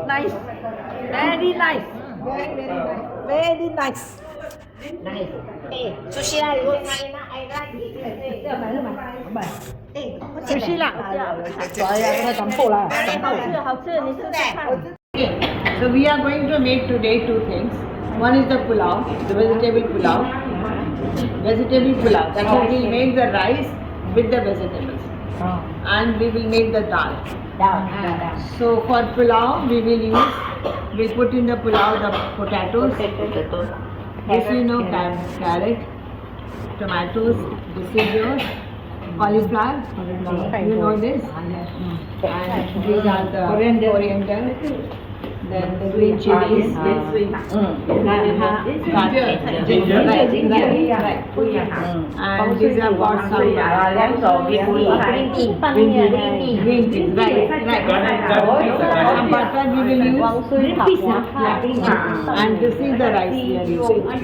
Nice. Very nice. Very nice. Nice. Sushi là luôn này na, I like it. Sushi là. So we are going to make today two things. One is the pulao, the vegetable pulao. Vegetable pulao. That will we'll make the rice with the vegetables. And we will make the dal. So for pulao we'll put in the pulao the potatoes. This you know carrot, tomatoes, this is yours, cauliflower, you know this, and these are the coriander, then the green chilies, ginger, right, and these are got some green tea, right, some butter we will use, and this is the rice we are using. This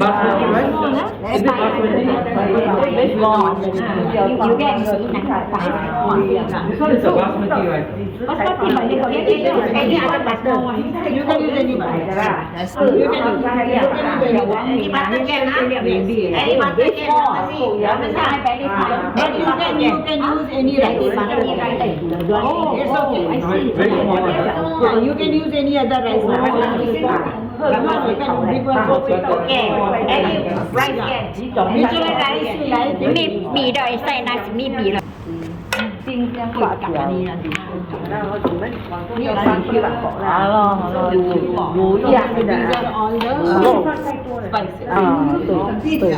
one is a basmati rice. You can use any butter. You can use any butter. But you can use any rice. Oh, it's okay. Very small. Yeah, you can use any other rice. Okay. Any rice can. Whichever rice you like. มีดอยใส่นะมีปีเลย These are all the spices.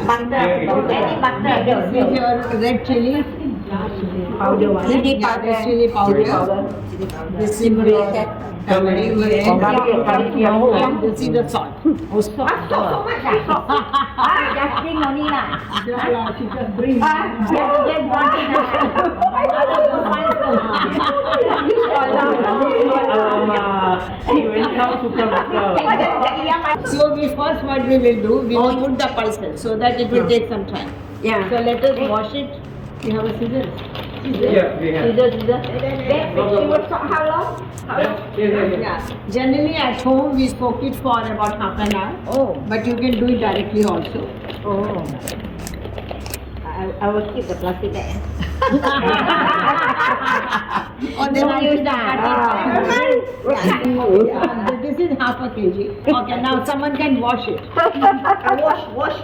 Butter. Any butter. This is your red chili powder. Red chili powder. This is turmeric. And this is the salt. Just bring only lah. She just brings. So first what we will do, we will put the pulses so that it will take some time. Yeah. So let us wash it. You have a scissors? Yeah, we have. Scissors. How long? Yeah. Generally at home we soak it for about half an hour. Oh. But you can do it directly also. Oh. I will keep the plastic bag. Or then Don't use that. This is half a kg. Okay, now someone can wash it. Wash.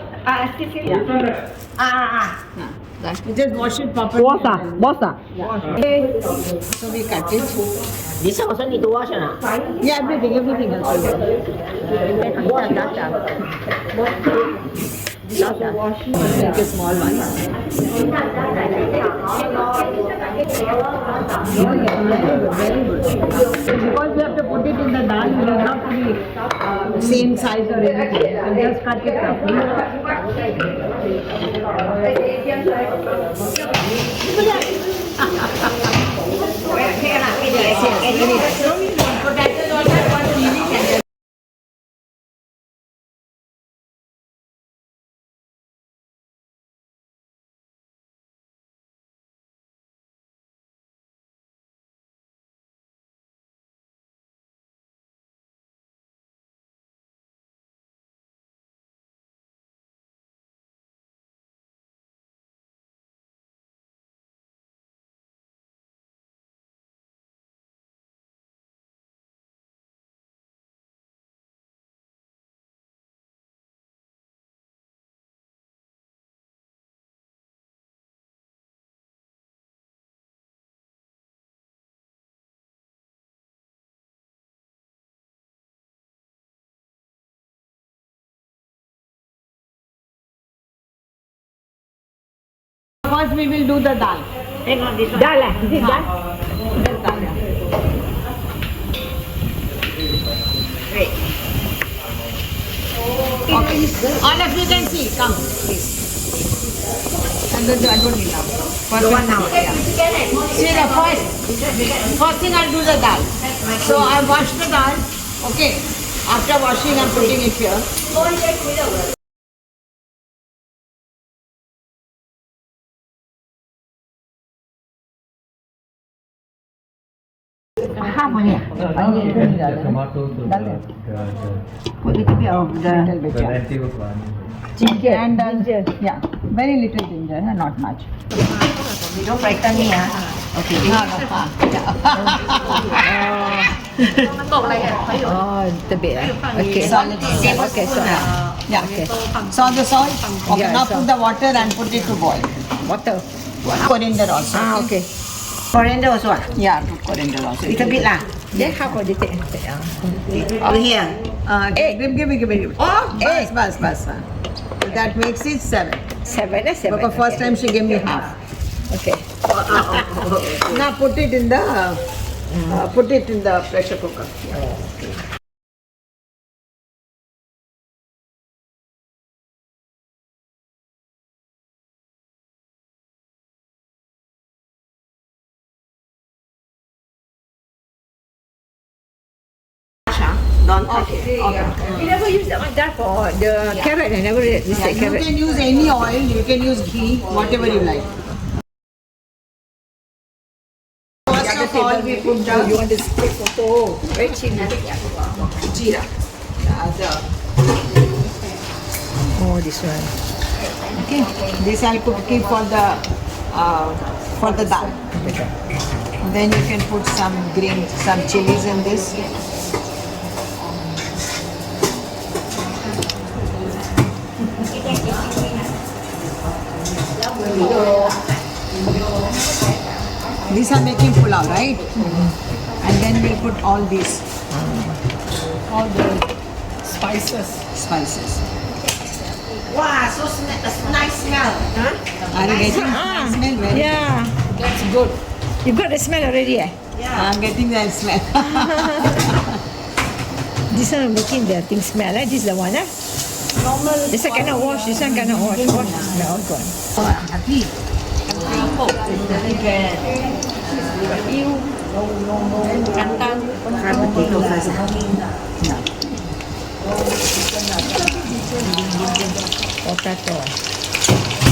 You just wash it properly. So we cut it. This also need to wash or not? Yeah, everything else. Wash. Take a small one. Very good. Because we have to put it in the dal, it will not be same size or anything. So just cut it roughly. First we will do the dal. Hang on, this one. Dal. Is it dal? Great. Okay. All of you can see. Come, please. And then I don't need now. The one now. Yeah. See the first thing I'll do the dal. So I wash the dal. Okay. After washing, I'm putting it here. half only. The tomato to Put a little bit of Little bit, the yeah. lentils one. ginger. And ginger. yeah, very little ginger, not much. Don't frighten me, Okay. No, no, Oh, a little bit. Okay. Solid. Okay, so Yeah. Okay. So the salt. Okay, Yeah, now so- put the water and put it to boil. water. Coriander also. Okay. Coriander also. Yeah, put coriander also. Little bit lah. Then how about you take? Over here. Give me. Oh, Bas. That makes it 7. 7. Seven. Because first time she gave me half. Okay. Now put it in the pressure cooker. Okay. You never use that one there for the carrot. I never use Yeah, that you carrot. can use any oil, you can use ghee, whatever you like. First of all, we put You the want this take photo? Very chilly. jeera. Oh, this one. Okay, this I'll keep for the dal. Then you can put some chilies in this. These are making pulao, right? And then we'll put all these, all the spices. Wow, so nice smell. Huh? Are you getting the smell? Very Yeah. That's good. You got the smell already, eh? I'm getting that smell. This one making the thing smell, eh? This is the one, eh? Normal. This one cannot wash. This one cannot wash. Wash the smell gone. Happy. Fry potato first. Potato.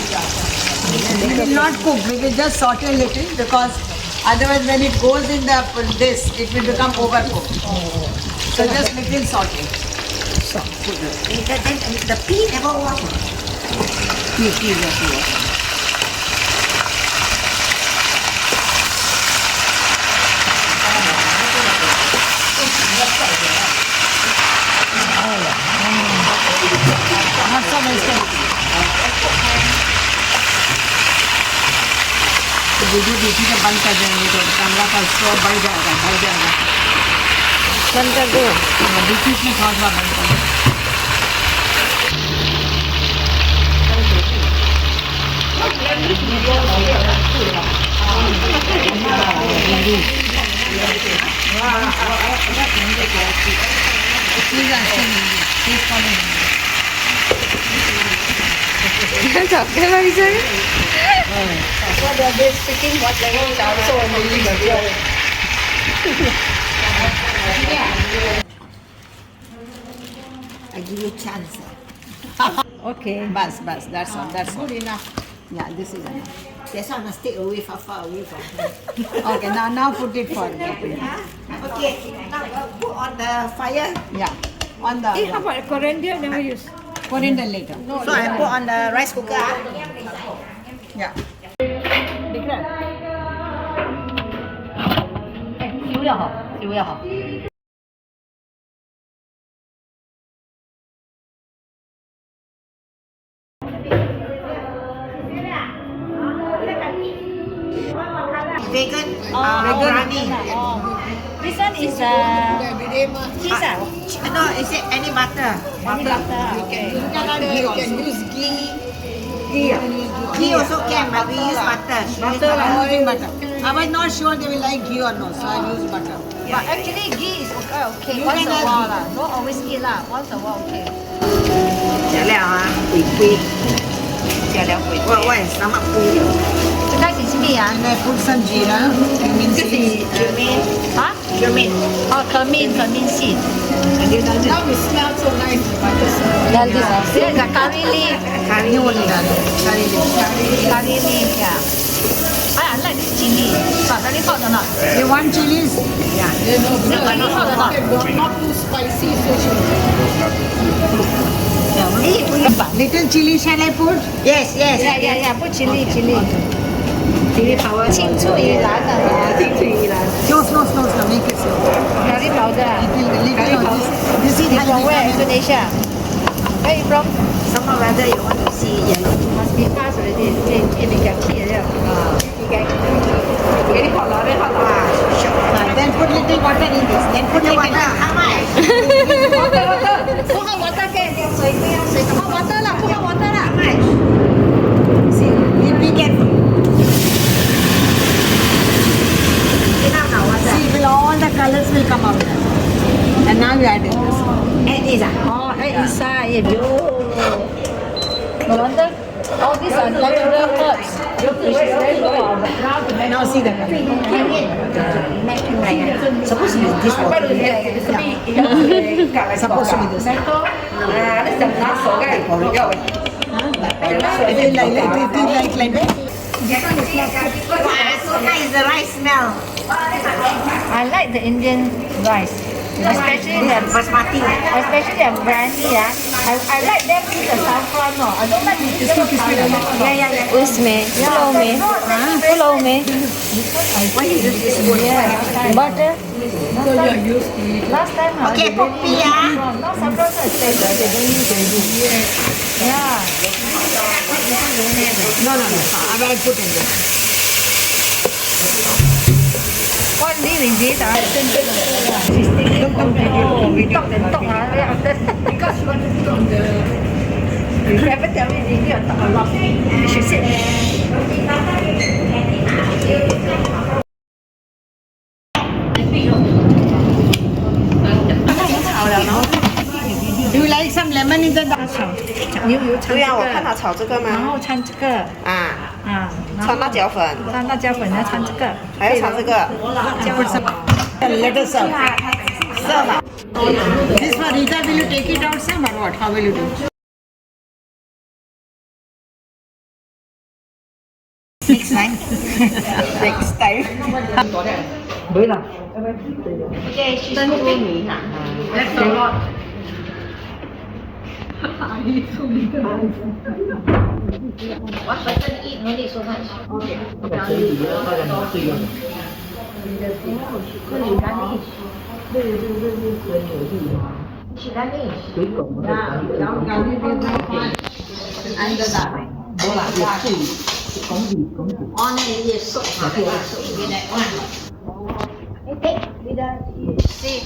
We will not cook. We will just saute a little because otherwise when it goes in this, it will become overcooked. So just little saute. The pea never wash. Please, just do it. Not so vegetable. तो video देखी तो बंद कर देंगे तो camera का stop बढ़ जाएगा बंद कर दो. बीच में थोड़ा सा बंद कर दो Please ask me. Please follow me. Okay, what is it? So they're speaking what language also only the I give you chance. Okay. Bas, that's all. Good enough. Yeah, this is enough. That's why I must stay away, far away from her. Okay, now put it for me. Okay, now put on the fire. Yeah, on the How about coriander? Never use. coriander later. So I put on the rice cooker. Yeah. Vegan, Vegan. This one is cheese. No, is it any butter? Any butter. Okay. You can use ghee. Ghee also can, but we use butter. I'm using butter. I was not sure they will like ghee or no, so I use butter. But actually ghee is okay. You Once can a add while ghee. lah. Not always eat lah. Once a while okay. 加料啊，鬼龟，加料鬼龟。我係三粒龜。这个是什么啊 And I put some jeera, cumin 這 seeds. 是 cumin，啊 cumin。 Oh, cumin seed. Now it smells so nice. Yeah, this is a curry leaf. curry You only done. Curry leaves. Curry leaf, yeah. I like this chili. hot or not? You want chilies? Yeah. Very hot or not? Not too spicy, so chili. Little chili shall I put? Yes, yes. Yeah. Put chili. Chili powder. 青出于蓝的。Slow. Make it slow. Curry powder. Little. This is From where? Indonesia. Where are you from? Somehow rather you want to see yellow. Must be fast already. It be got tea already. Very hot lah, very hot lah. Then put little water in this. Then put little water. How much? Put hot water can. Hot water lah. Put hot water lah. See, be careful. See, all the colors will come out. And now you add in this. Add this Oh, add inside. No wonder. All these are natural herbs. Which is very good. Now see the color. Supposed to be this water. Supposed to be this. It is like that. So nice, the rice smell. I like the Indian rice. Especially the Basmati. biryani, yeah. I like them with the saffron, no. I don't like the Yeah. उसमें पुलाव में पुलाव में Why you use this one? butter. So you are used to it. Last time, Okay, poppy, ah. no saffron is tasty. They don't use already. Yeah. No. I will put in this. What leaf is this? Because you want to put on the... You never tell me you need to talk a lot. You should say. Do you like some lemon in the dal? 对呀，我看他炒这个然吗？后掺这个啊，然后炒辣椒粉，掺辣椒粉，要掺这个。还要炒这个。 Put some. Let us serve. Serve. This for Rita, will you take it out some or what? How will you do? Next time. Next time。对了。Okay, she's cooking. That's a lot. One person eat, no need so much. Garnish. And the dal. On it is so hot. See.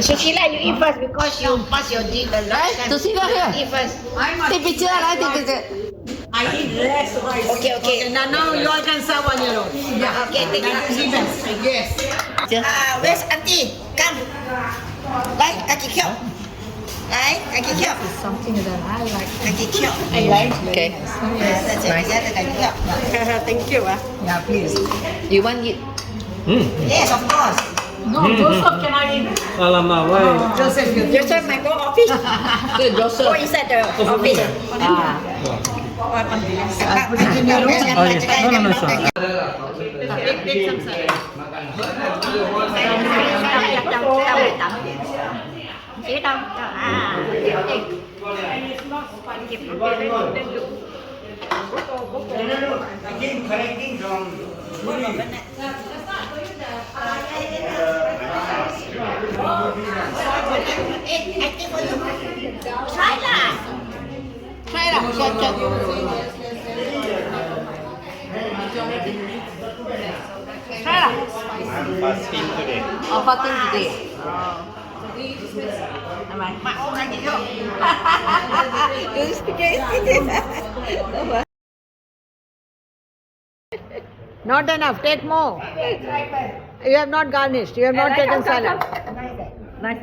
Sushila, you eat first because you pass your dip. Sushila here. Eat first. Take picture, right? Take picture. I eat less rice. Okay. Now you all can serve on your own. Yeah, okay, take it. Yes. Where's auntie? Come. Like, kaki kyau. Like, kaki kyau. Something that I like. Kaki kyau. I like. Okay. Yes, that's it. Yeah, the kaki kyau. Thank you. Yeah, please. You want it? Yes, of course. No, Joseph, can I eat? Alamak, why? Joseph, you. Joseph might go office. Good, Joseph. Go inside the office. Put it in your room. Oh, yes. No, sir. Take some salad. Ý đâu? Try lah. I'm fasting today. Oh, fasting today. Mak ông anh chị không? You speak it. Not enough. Take more. You have not garnished. You have not taken salad. Nice.